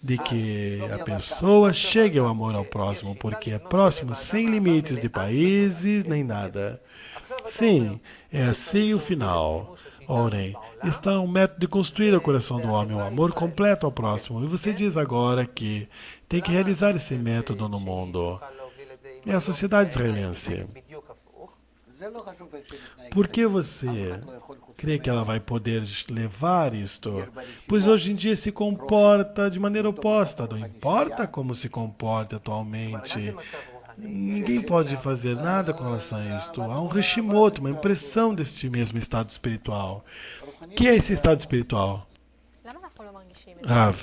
de que a pessoa chegue ao amor ao próximo, porque é próximo sem limites de países nem nada. Sim, é assim o final. Orem, está um método de construir o coração do homem, um amor completo ao próximo. E você diz agora que tem que realizar esse método no mundo. É a sociedade israelense. Por que você crê que ela vai poder levar isto? Pois hoje em dia se comporta de maneira oposta. Não importa como se comporta atualmente. Ninguém pode fazer nada com relação a isto. Há um reshimoto, uma impressão deste mesmo estado espiritual. O que é esse estado espiritual? Rav.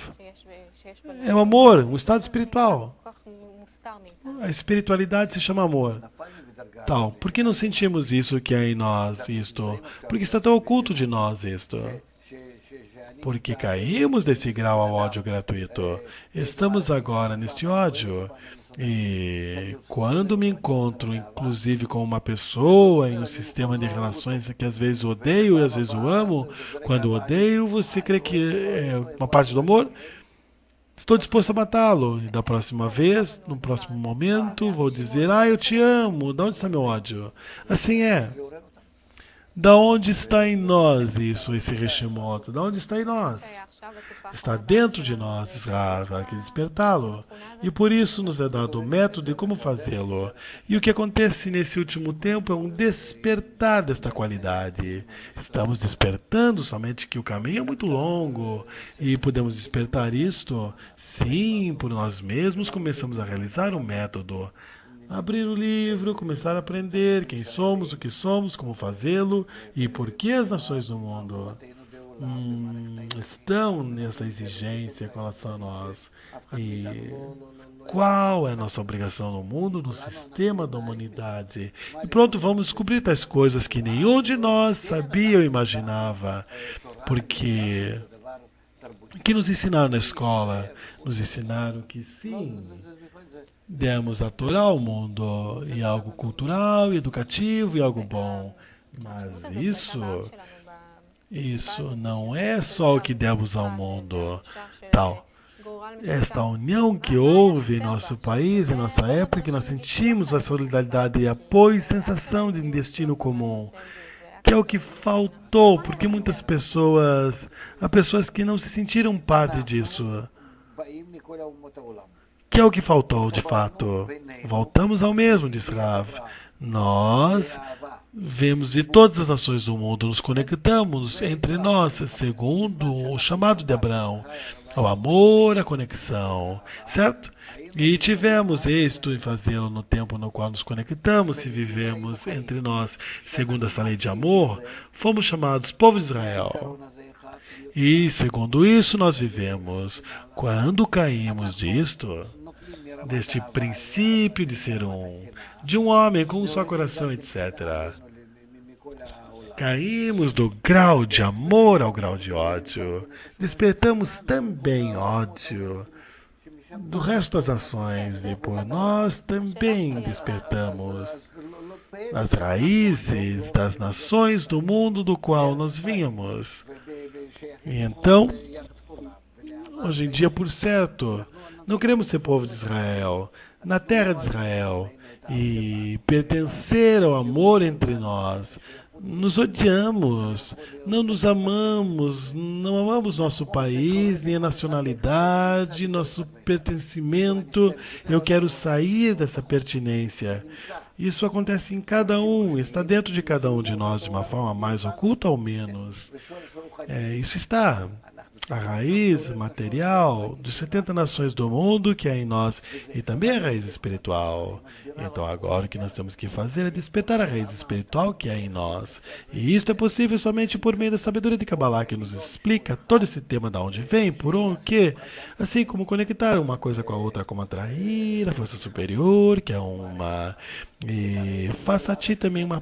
É o amor, um estado espiritual. A espiritualidade se chama amor. Tal. Por que não sentimos isso que é em nós, isto? Porque está tão oculto de nós, isto. Porque caímos desse grau ao ódio gratuito. Estamos agora neste ódio. E quando me encontro, inclusive, com uma pessoa em um sistema de relações que às vezes odeio e às vezes o amo, quando odeio, você crê que é uma parte do amor? Estou disposto a matá-lo. E da próxima vez, no próximo momento, vou dizer, eu te amo. De onde está meu ódio? Assim é. Da onde está em nós isso, esse Hashimoto? Da onde está em nós? Está dentro de nós, Israel, vai que despertá-lo. E por isso nos é dado o método de como fazê-lo. E o que acontece nesse último tempo é um despertar desta qualidade. Estamos despertando, somente que o caminho é muito longo. E podemos despertar isto? Sim, por nós mesmos começamos a realizar o método. Abrir o livro, começar a aprender quem somos, o que somos, como fazê-lo e por que as nações do mundo estão nessa exigência com relação a nós. E qual é a nossa obrigação no mundo, no sistema da humanidade? E pronto, vamos descobrir tais coisas que nenhum de nós sabia ou imaginava. Porque o que nos ensinaram na escola? Nos ensinaram que sim, demos a Torá ao mundo, e algo cultural, e educativo, e algo bom. Mas isso não é só o que demos ao mundo. Tal. Esta união que houve em nosso país, em nossa época, que nós sentimos a solidariedade e apoio e sensação de um destino comum, que é o que faltou, porque muitas pessoas, há pessoas que não se sentiram parte disso, que é o que faltou de fato. Voltamos ao mesmo, disse Rav. Nós vemos de todas as nações do mundo, nos conectamos entre nós, segundo o chamado de Abraão, ao amor, à conexão, certo? E tivemos êxito em fazê-lo no tempo no qual nos conectamos e vivemos entre nós, segundo essa lei de amor, fomos chamados povo de Israel. E, segundo isso, nós vivemos. Quando caímos disto, deste princípio de ser um, de um homem com um só coração, etc., caímos do grau de amor ao grau de ódio. Despertamos também ódio do resto das ações e por nós também despertamos as raízes das nações do mundo do qual nós vínhamos. E então, hoje em dia, por certo, não queremos ser povo de Israel, na terra de Israel, e pertencer ao amor entre nós. Nos odiamos, não nos amamos, não amamos nosso país, nem a nacionalidade, nosso pertencimento. Eu quero sair dessa pertinência. Isso acontece em cada um, está dentro de cada um de nós, de uma forma mais oculta ou menos. Isso está. A raiz material de 70 nações do mundo que é em nós e também a raiz espiritual. Então agora o que nós temos que fazer é despertar a raiz espiritual que é em nós. E isto é possível somente por meio da sabedoria de Kabbalah que nos explica todo esse tema de onde vem, por onde, assim como conectar uma coisa com a outra, como atrair a força superior, que é uma... E faça a ti também uma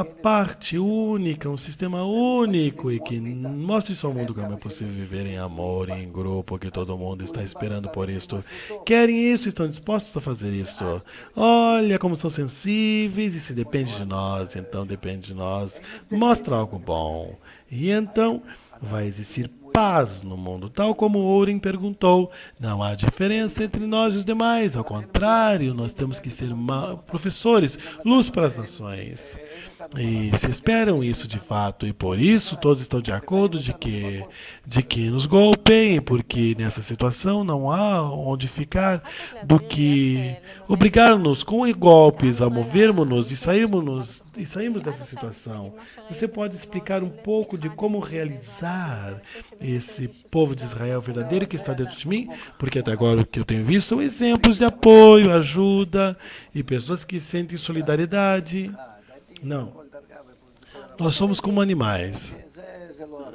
parte única, um sistema único e que mostre só ao mundo como é possível viver em amor, em grupo, que todo mundo está esperando por isto. Querem isso, estão dispostos a fazer isto. Olha como são sensíveis e se depende de nós, então depende de nós. Mostra algo bom. E então vai existir paz no mundo, tal como Oren perguntou. Não há diferença entre nós e os demais, ao contrário, nós temos que ser professores, luz para as nações. E se esperam isso de fato, e por isso todos estão de acordo de que nos golpeiem, porque nessa situação não há onde ficar do que obrigar-nos com golpes a movermos-nos e sairmos dessa situação. Você pode explicar um pouco de como realizar esse povo de Israel verdadeiro que está dentro de mim? Porque até agora o que eu tenho visto são exemplos de apoio, ajuda e pessoas que sentem solidariedade. Não. Nós somos como animais.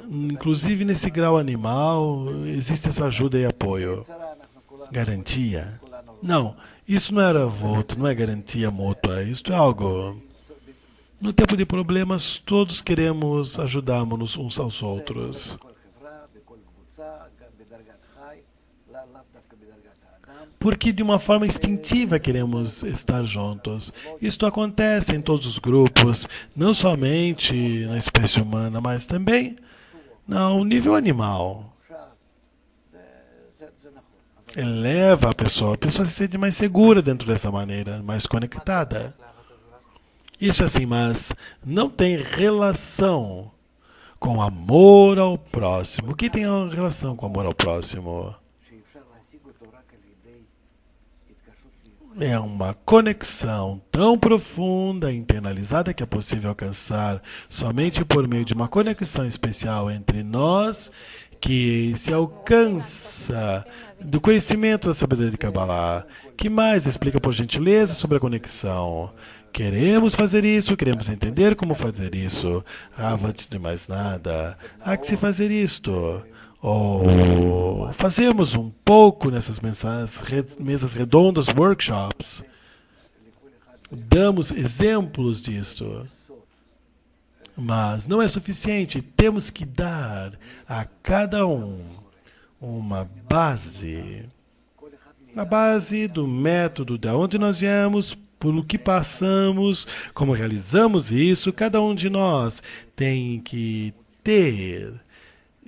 Inclusive nesse grau animal existe essa ajuda e apoio. Garantia? Não. Isso não era voto, não é garantia mútua. Isto é algo... No tempo de problemas, todos queremos ajudar-nos uns aos outros. Porque de uma forma instintiva queremos estar juntos. Isto acontece em todos os grupos, não somente na espécie humana, mas também no nível animal. Eleva a pessoa se sente mais segura dentro dessa maneira, mais conectada. Isso assim, mas não tem relação com amor ao próximo. O que tem relação com amor ao próximo? É uma conexão tão profunda e internalizada que é possível alcançar somente por meio de uma conexão especial entre nós, que se alcança do conhecimento da sabedoria de Kabbalah. Que mais explica por gentileza sobre a conexão? Queremos fazer isso, queremos entender como fazer isso. Antes de mais nada, há que se fazer isto. Ou fazemos um pouco nessas mesas redondas, workshops. Damos exemplos disso. Mas não é suficiente. Temos que dar a cada um uma base. A base do método, de onde nós viemos, por o que passamos, como realizamos isso. Cada um de nós tem que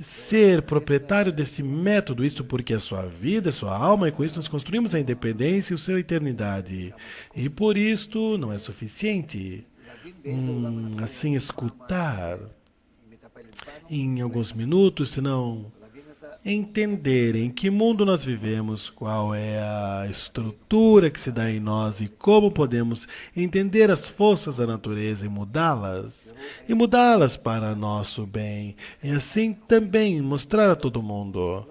ser proprietário desse método, isso porque é sua vida, é sua alma, e com isso nós construímos a independência e a sua eternidade. E por isto não é suficiente assim escutar em alguns minutos, senão entender em que mundo nós vivemos, qual é a estrutura que se dá em nós e como podemos entender as forças da natureza e mudá-las para nosso bem, e assim também mostrar a todo mundo.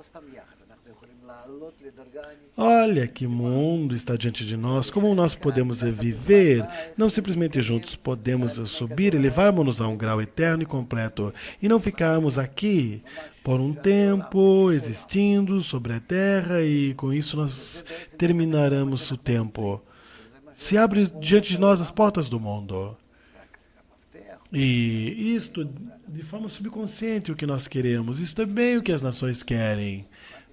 Olha que mundo está diante de nós, como nós podemos viver, não simplesmente juntos, podemos subir e levarmos-nos a um grau eterno e completo, e não ficarmos aqui por um tempo, existindo sobre a Terra, e com isso nós terminaremos o tempo. Se abre diante de nós as portas do mundo. E isto, de forma subconsciente, o que nós queremos, isso também é o que as nações querem.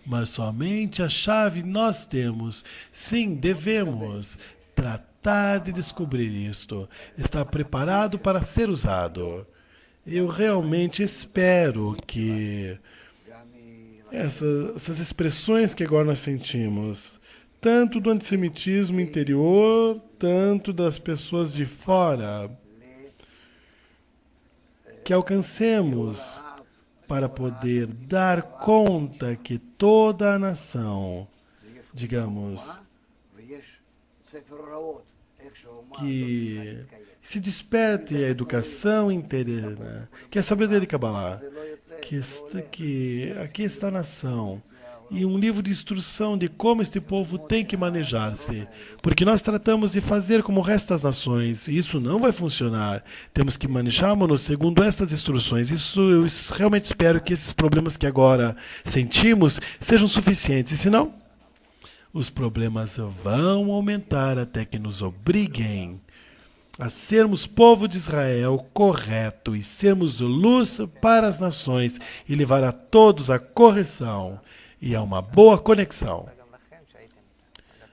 Mas somente a chave nós temos. Sim, devemos tratar de descobrir isto. Está preparado para ser usado. Eu realmente espero que essas expressões que agora nós sentimos, tanto do antissemitismo interior, tanto das pessoas de fora, que alcancemos para poder dar conta que toda a nação, digamos, que se desperte a educação interna, que é a sabedoria de Kabbalah, que aqui está a nação, e um livro de instrução de como este povo tem que manejar-se. Porque nós tratamos de fazer como o resto das nações, e isso não vai funcionar. Temos que manejar-nos segundo estas instruções. Eu realmente espero que esses problemas que agora sentimos sejam suficientes. E se não, os problemas vão aumentar até que nos obriguem a sermos povo de Israel correto e sermos luz para as nações e levar a todos a correção e a uma boa conexão.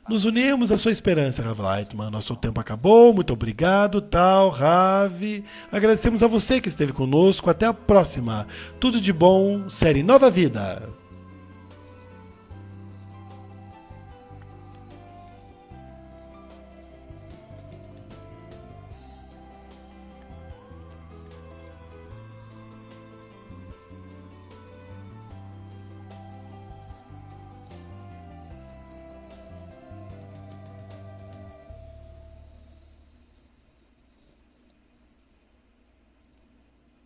Nos unimos à sua esperança, Rav Leitman. Nosso tempo acabou. Muito obrigado, Tal, Rav. Agradecemos a você que esteve conosco. Até a próxima. Tudo de bom. Série Nova Vida.